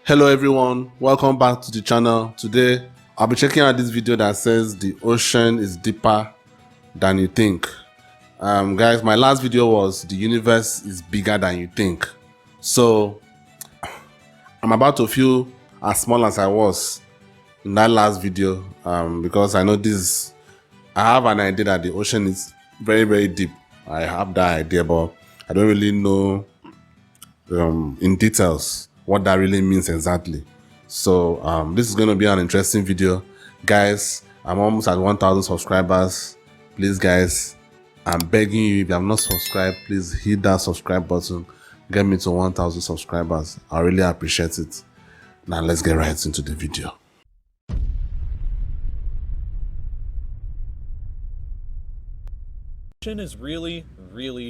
Hello everyone, welcome back to the channel. Today I'll be checking out this video that says the ocean is deeper than you think. Guys, my last video was the universe is bigger than you think. So I'm about to feel as small as I was in that last video because I know I have an idea that the ocean is very deep. I have that idea, but I don't really know in details what that really means exactly. So this is going to be an interesting video, guys. I'm almost at 1,000 subscribers. Please, guys, I'm begging you, if you have not subscribed, please hit that subscribe button. Get me to 1,000 subscribers. I really appreciate it. Now let's get right into the video. The ocean is really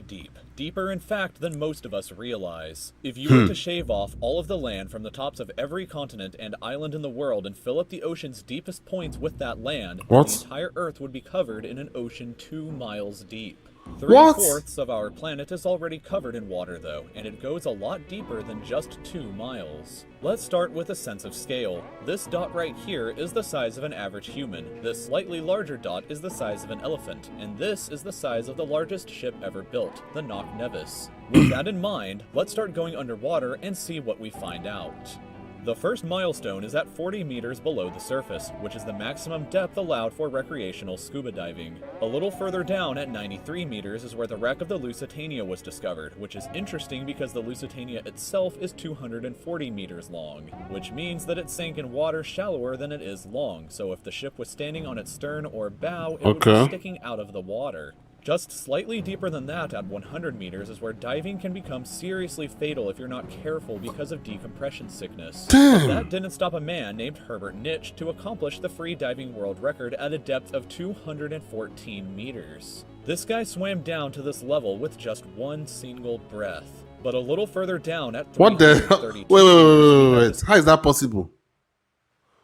deep. Deeper, in fact, than most of us realize. If you were to shave off all of the land from the tops of every continent and island in the world and fill up the ocean's deepest points with that land, the entire Earth would be covered in an ocean 2 miles deep. 3/4 of our planet is already covered in water, though, and it goes a lot deeper than just 2 miles. Let's start with a sense of scale. This dot right here is the size of an average human, this slightly larger dot is the size of an elephant, and this is the size of the largest ship ever built, the Knock Nevis. With that in mind, let's start going underwater and see what we find out. The first milestone is at 40 meters below the surface, which is the maximum depth allowed for recreational scuba diving. A little further down at 93 meters is where the wreck of the Lusitania was discovered, which is interesting because the Lusitania itself is 240 meters long, which means that it sank in water shallower than it is long, so if the ship was standing on its stern or bow, it would be sticking out of the water. Just slightly deeper than that, at 100 meters, is where diving can become seriously fatal if you're not careful because of decompression sickness. But that didn't stop a man named Herbert Nitsch to accomplish the free diving world record at a depth of 214 meters. This guy swam down to this level with just one single breath. But a little further down at 332 Wait. How is that possible?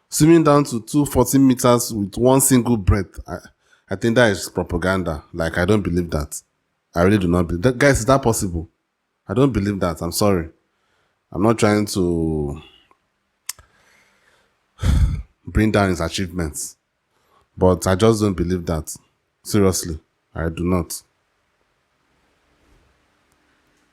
Swimming down to 214 meters with one single breath. I think that is propaganda. Like, I don't believe that. I really do not believe that. Guys, is that possible? I don't believe that. I'm sorry. I'm not trying to bring down his achievements. But I just don't believe that. Seriously. I do not.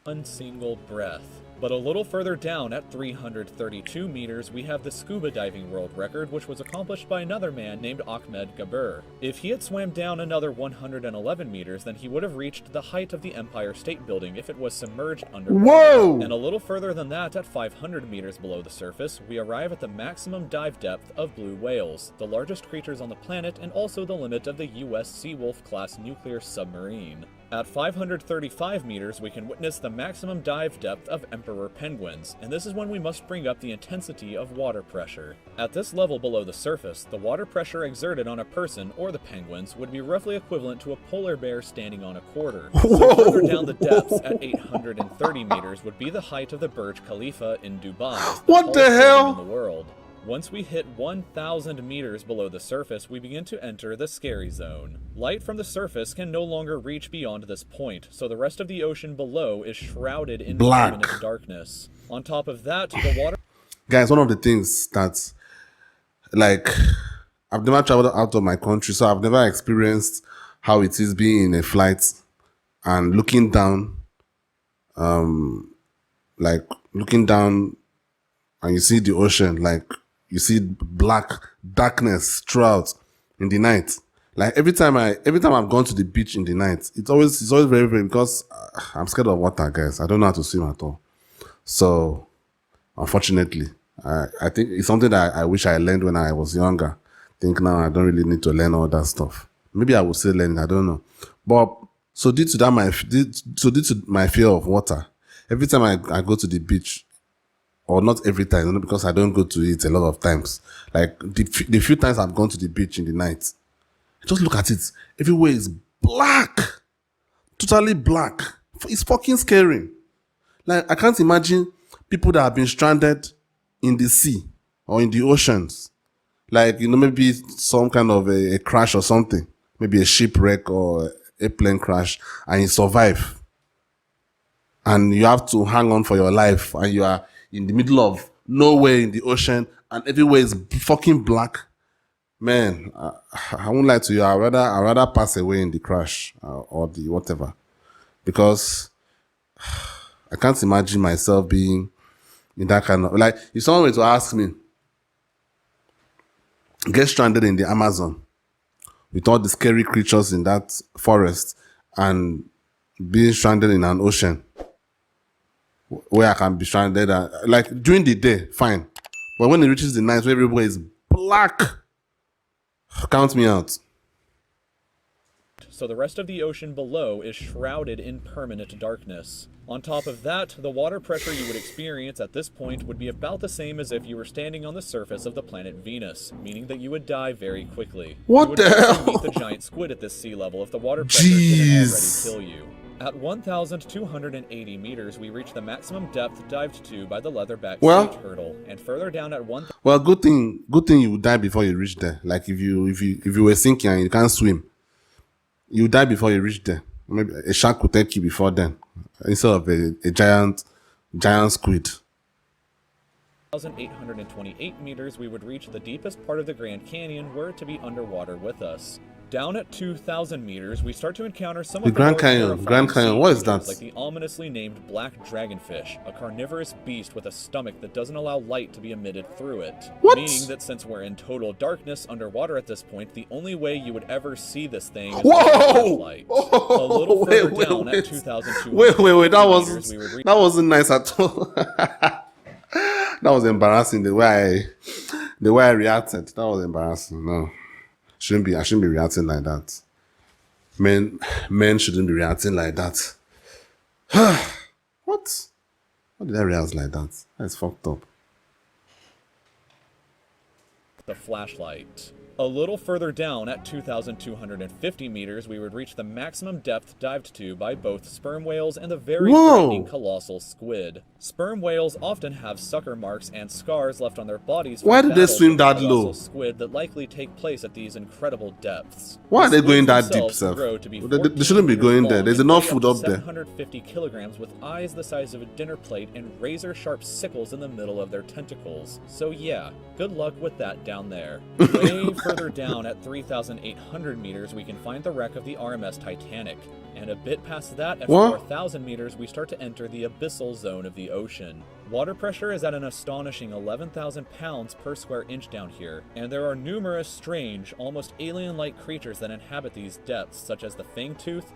One single breath. But a little further down at 332 meters, we have the scuba diving world record, which was accomplished by another man named Ahmed Gabir. If he had swam down another 111 meters, then he would have reached the height of the Empire State Building if it was submerged underwater. Whoa! And a little further than that, at 500 meters below the surface, we arrive at the maximum dive depth of blue whales, the largest creatures on the planet and also the limit of the US Seawolf-class nuclear submarine. At 535 meters, we can witness the maximum dive depth of emperor penguins, and this is when we must bring up the intensity of water pressure. At this level below the surface, the water pressure exerted on a person or the penguins would be roughly equivalent to a polar bear standing on a quarter. So further down the depths, at 830 meters, would be the height of the Burj Khalifa in Dubai, what the hell in the world. Once we hit 1,000 meters below the surface, we begin to enter the scary zone. Light from the surface can no longer reach beyond this point, so the rest of the ocean below is shrouded in permanent darkness. On top of that, the water... Guys, one of the things that, like, I've never traveled out of my country, so I've never experienced how it is being in a flight and looking down, like, looking down and you see the ocean, like, you see black darkness throughout in the night. Like every time I've gone to the beach in the night, it's always very because I'm scared of water, guys. I don't know how to swim at all. So unfortunately, I think it's something that I wish I learned when I was younger. I think now I don't really need to learn all that stuff. Maybe I will still learn. I don't know. But so due to my fear of water, every time I go to the beach. Or not every time, because I don't go to it a lot of times. Like, the few times I've gone to the beach in the night, just look at it. Everywhere is black. Totally black. It's fucking scary. Like, I can't imagine people that have been stranded in the sea or in the oceans. Like, maybe some kind of a crash or something. Maybe a shipwreck or a plane crash, and you survive. And you have to hang on for your life, and you are in the middle of nowhere in the ocean, and everywhere is fucking black. Man, I won't lie to you. I'd rather pass away in the crash or the whatever, because I can't imagine myself being in that kind of, like, if someone were to ask me, get stranded in the Amazon with all the scary creatures in that forest and being stranded in an ocean where I can be stranded, like during the day, fine, but when it reaches the night where everywhere is black, count me out. So the rest of the ocean below is shrouded in permanent darkness. On top of that, the water pressure you would experience at this point would be about the same as if you were standing on the surface of the planet Venus, meaning that you would die very quickly. What the hell? You would meet the giant squid at this sea level if the water pressure didn't already kill you. At 1,280 meters, we reach the maximum depth dived to by the leatherback sea turtle, and further down at 1. Well, good thing you would die before you reach there. Like if you were sinking and you can't swim, you die before you reach there. Maybe a shark could take you before then, instead of a giant squid. 1,828 meters, we would reach the deepest part of the Grand Canyon, were it to be underwater with us. Down at 2,000 meters, we start to encounter some of the Grand Canyon. What is that? Like the ominously named black dragonfish, a carnivorous beast with a stomach that doesn't allow light to be emitted through it. What? Meaning that since we're in total darkness underwater at this point, the only way you would ever see this thing is with a flashlight. A little further down at 2,200 wait, meters, that wasn't nice at all. That was embarrassing, the way I reacted. That was embarrassing. No. I shouldn't be reacting like that. Men shouldn't be reacting like that. What? Why did I react like that? That's fucked up. The flashlight. A little further down at 2,250 meters, we would reach the maximum depth dived to by both sperm whales and the very frightening colossal squid. Sperm whales often have sucker marks and scars left on their bodies. Why did they swim that low? Squid that likely take place at these incredible depths. Why are they going that deep, sir? They shouldn't be going there. There's enough food up there. 750 kilograms with eyes the size of a dinner plate and razor-sharp sickles in the middle of their tentacles. So yeah, good luck with that down there. Way further down at 3,800 meters, we can find the wreck of the RMS Titanic. And a bit past that, at 4,000 meters, we start to enter the abyssal zone of the ocean. Water pressure is at an astonishing 11,000 pounds per square inch down here, and there are numerous strange, almost alien-like creatures that inhabit these depths, such as the fangtooth,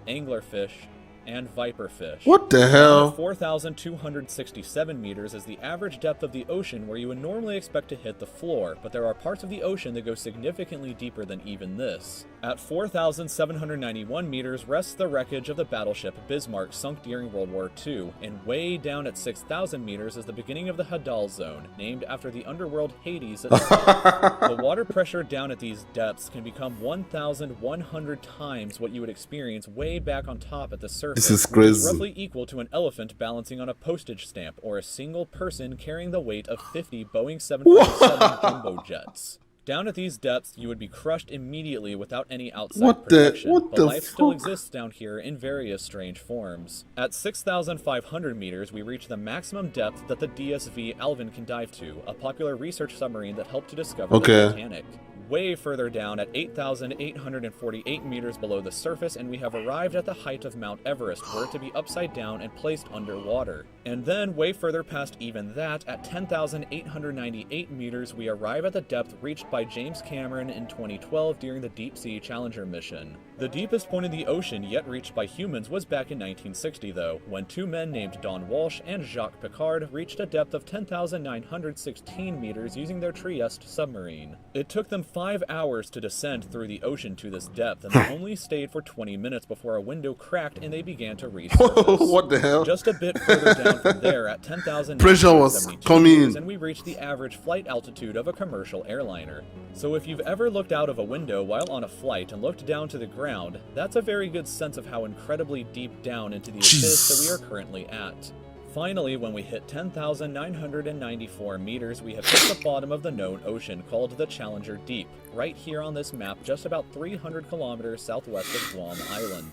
anglerfish, and viperfish. What the hell? 4,267 meters is the average depth of the ocean, where you would normally expect to hit the floor, but there are parts of the ocean that go significantly deeper than even this. At 4,791 meters rests the wreckage of the battleship Bismarck, sunk during World War II, and way down at 6,000 meters is the beginning of the Hadal Zone, named after the underworld Hades itself. The water pressure down at these depths can become 1,100 times what you would experience way back on top at the surface. This is crazy. Which is roughly equal to an elephant balancing on a postage stamp, or a single person carrying the weight of 50 Boeing 747 jumbo jets. Down at these depths, you would be crushed immediately without any outside protection, but life still exists down here in various strange forms. At 6,500 meters, we reach the maximum depth that the DSV Alvin can dive to, a popular research submarine that helped to discover the Titanic. Way further down at 8,848 meters below the surface, and we have arrived at the height of Mount Everest, were it to be upside down and placed underwater. And then, way further past even that, at 10,898 meters, we arrive at the depth reached by James Cameron in 2012 during the Deep Sea Challenger mission. The deepest point in the ocean yet reached by humans was back in 1960, though, when two men named Don Walsh and Jacques Piccard reached a depth of 10,916 meters using their Trieste submarine. It took them 5 hours to descend through the ocean to this depth, and they only stayed for 20 minutes before a window cracked and they began to resurface. What the hell? Just a bit further down from there, at 10,000 pressure was coming in, and we reached the average flight altitude of a commercial airliner. So if you've ever looked out of a window while on a flight and looked down to the ground, that's a very good sense of how incredibly deep down into the abyss that we are currently at. Finally, when we hit 10,994 meters, we have hit the bottom of the known ocean, called the Challenger Deep, right here on this map, just about 300 kilometers southwest of Guam Island.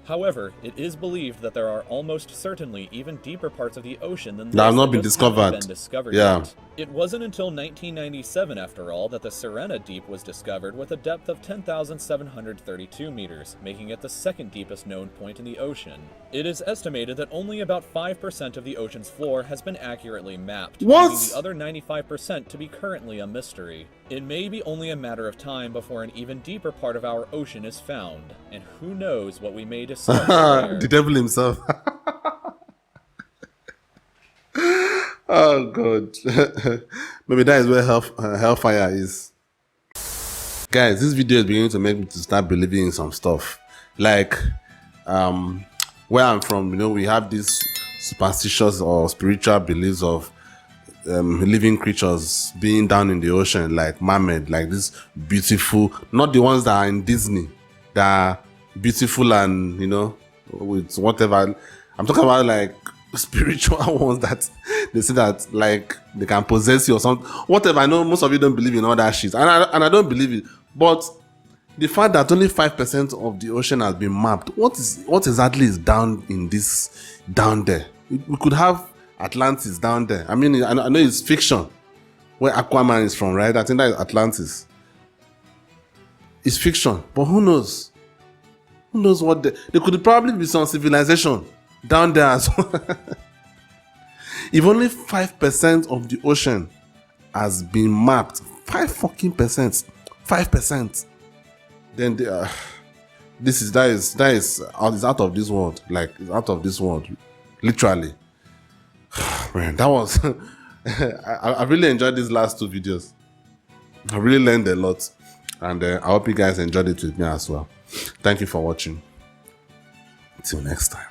However, it is believed that there are almost certainly even deeper parts of the ocean than That have this not been just haven't discovered. been discovered Yeah. yet. It wasn't until 1997, after all, that the Sirena Deep was discovered with a depth of 10,732 meters, making it the second deepest known point in the ocean. It is estimated that only about 5% of the ocean's floor has been accurately mapped, What? leaving the other 95% to be currently a mystery. It may be only a matter of time before an even deeper part of our ocean is found, and who knows what we may discover there. The devil himself. Oh god. Maybe that is where hellfire is. Guys, this video is beginning to make me to start believing in some stuff. Like, where I'm from, you know, we have these superstitious or spiritual beliefs of living creatures being down in the ocean, like mermaid, like this beautiful, not the ones that are in Disney, that are beautiful and, you know, with whatever. I'm talking about like spiritual ones that they say that like they can possess you or something. Whatever. I know most of you don't believe in all that shit, and I don't believe it. But the fact that only 5% of the ocean has been mapped, what exactly is down in this, down there? We could have Atlantis down there. I mean, I know it's fiction where Aquaman is from, right? I think that is Atlantis. It's fiction, but who knows? Who knows what there could probably be some civilization down there as well. If only 5% of the ocean has been mapped, 5%, then that is out of this world. Like, it's out of this world, literally. Man, that was I really enjoyed these last two videos. I really learned a lot, and I hope you guys enjoyed it with me as well. Thank you for watching. Till next time.